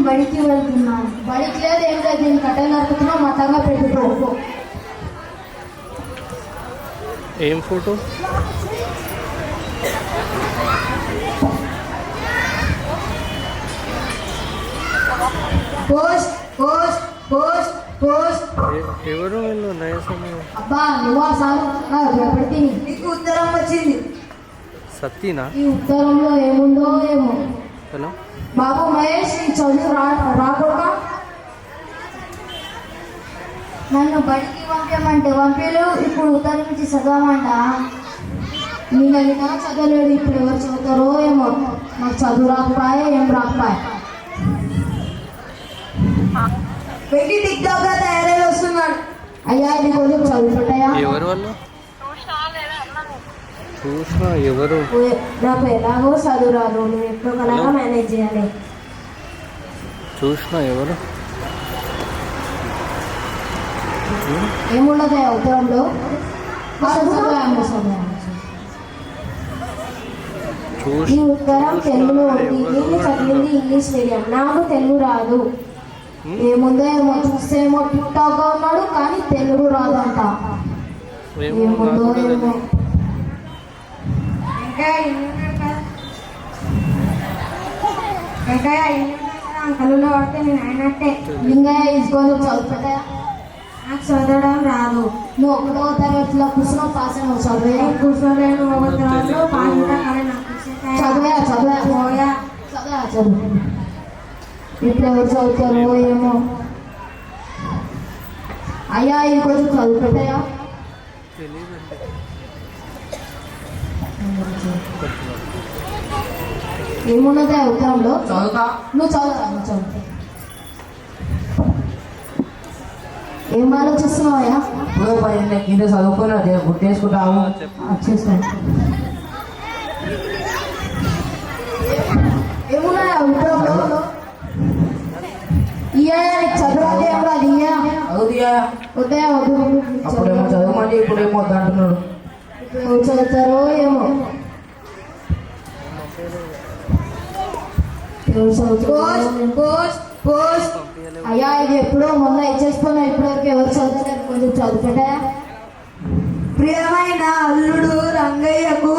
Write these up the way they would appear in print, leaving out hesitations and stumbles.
బడికి వెళ్తున్నాను. బడికి లేదు ఏం లేదు, నేను కట్టెలు నరుకుతున్నా, మతంగా పెట్టుకో. ఏం photo? Post post post post. ఎవరు వీళ్ళు? అబ్బా నువ్వా సార్? రేపటి నీకు ఉత్తరం వచ్చింది. సత్యనా? ఈ ఉత్తరంలో ఏముందో ఏమో. హలో బాబు మహేష్, నీ చదువు రాకుండా నన్ను బడికి పంపించమంటే పంపిలు, ఇప్పుడు ఉత్తరం నుంచి చదవమంట. నేను చదవలేడు, ఇప్పుడు ఎవరు చదువుతారో ఏమో. నాకు చదువు రాకపోయా, ఏం రాకపోయా. పెట్టి టిక్ టాక్ గా తయారై వస్తున్నాడు. అయ్యా ఇది కొంచెం చదువుకుంటాయా? ఎవరు వాళ్ళు? చూసినా ఎవరు? నాకు ఎలాగో చదువు రాదు, నువ్వు ఎప్పుడు కలాగా మేనేజ్ చేయాలి. చూసినా ఎవరు? ఏమున్నదా ఉత్తరంలో? ఈ ఉత్తరం తెలుగులో ఉంది. నేను చదివింది ఇంగ్లీష్ మీడియం, నాకు తెలుగు రాదు. ఏముందో ఏమో, చూస్తేమో టిక్ టాక్ గా ఉన్నాడు కానీ తెలుగు రాదంట. ఏముందో ఏమో. కలులో పడితే నేను అయినట్టే. లింగయ్య తీసుకొని చదువుతాయా? నాకు చదవడం రాదు. నువ్వు ఒకటో తరగతిలో కూర్చున్నావు, పాస్ అయినావు. చదివే కూర్చోలేను. చదివా చదివా చదివా చదువు. ఇప్పుడు ఎవరు చదువుతారో ఏమో. అయ్యా ఇది కొంచెం చదువు పెట్టాయా? ఏమున్నదా ఉత్తరంలో? చదువుతా. నువ్వు చదువుతా, నువ్వు చదువుతా. ఏం ఆలోచిస్తున్నావయ్యా? ఇప్పుడు కింద చదువుకున్నా గుర్తేసుకుంటాము. చేసుకోండి. ఏమున్నాయా ఉత్తరంలో? చదువు ఏం రాదు. ఉదయా అప్పుడేమో చదవమని ఇప్పుడేమో వద్దు అంటున్నాడు. చదువుతారో ఏమో. అయ్యా ఇది ఎప్పుడో మొన్న ఇచ్చేసుకున్నా, ఇప్పటివరకు ఎవరు చదువుతారు? కొంచెం చదువుతాడా? ప్రియమైన అల్లుడు రంగయ్యకు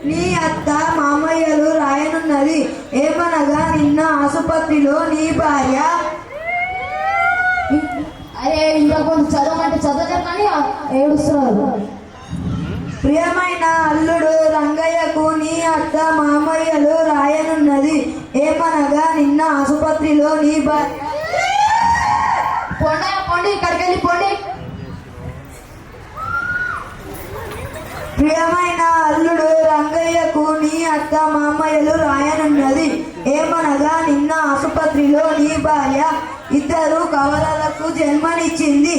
నీ అత్త మామయ్యలు రాయనున్నది ఏమనగా, నిన్న ఆసుపత్రిలో నీ భార్య. అరే ఇంకా కొంచెం చదవమంటే చదవరు కానీ ఏడుస్తున్నారు. ప్రియమైన అల్లుడు రంగయ్యకు నీ అత్త మామయ్యలు రాయనున్నది ఏమనగా, నిన్న ఆసుపత్రిలో నీ భార్య. పోండి ఇక్కడికి వెళ్ళి పోండి. ప్రియమైన అల్లుడు రంగయ్యకు నీ అత్త మామయ్యలు రాయనున్నది ఏమనగా, నిన్న ఆసుపత్రిలో నీ భార్య ఇద్దరు కవలలకు జన్మనిచ్చింది.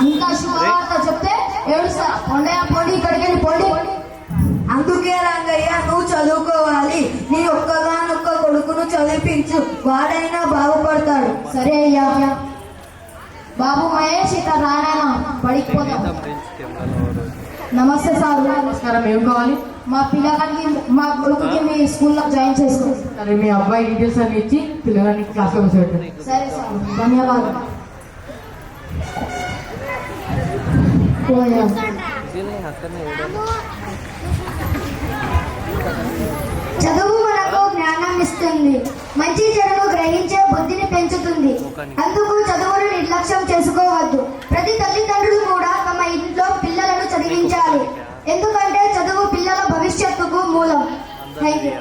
అంత శుభవార్త చెప్తే ఏడుస్తారా? పోండి ఇక్కడికి వెళ్ళి పోండి. అందుకే రంగయ్య నువ్వు చదువుకోవాలి. నీ ఒక్కగానొక్క కొడుకును చదివించు, వాడైనా బాగుపడతాడు. సరే అయ్యా. బాబు మహేష్ ఇక రానా బడికి పోతాం. నమస్తే సార్. నమస్కారం. ఏం కావాలి? మా పిల్లగానికి, మా కొడుకుకి మీ స్కూల్లో జాయిన్ చేసుకోండి. సరే మీ అబ్బాయి డీటెయిల్స్ అన్ని ఇచ్చి పిల్లగానికి క్లాస్లో కూర్చోబెట్టండి. సరే సార్, ధన్యవాదాలు. చదువు మనకు జ్ఞానం ఇస్తుంది, మంచి చెడును గ్రహించే బుద్ధిని పెంచుతుంది. అందుకు చదువును నిర్లక్ష్యం చేసుకోవద్దు. ప్రతి తల్లిదండ్రులు కూడా తమ ఇంట్లో పిల్లలను చదివించాలి. ఎందుకంటే చదువు పిల్లల భవిష్యత్తుకు మూలం. Thank you.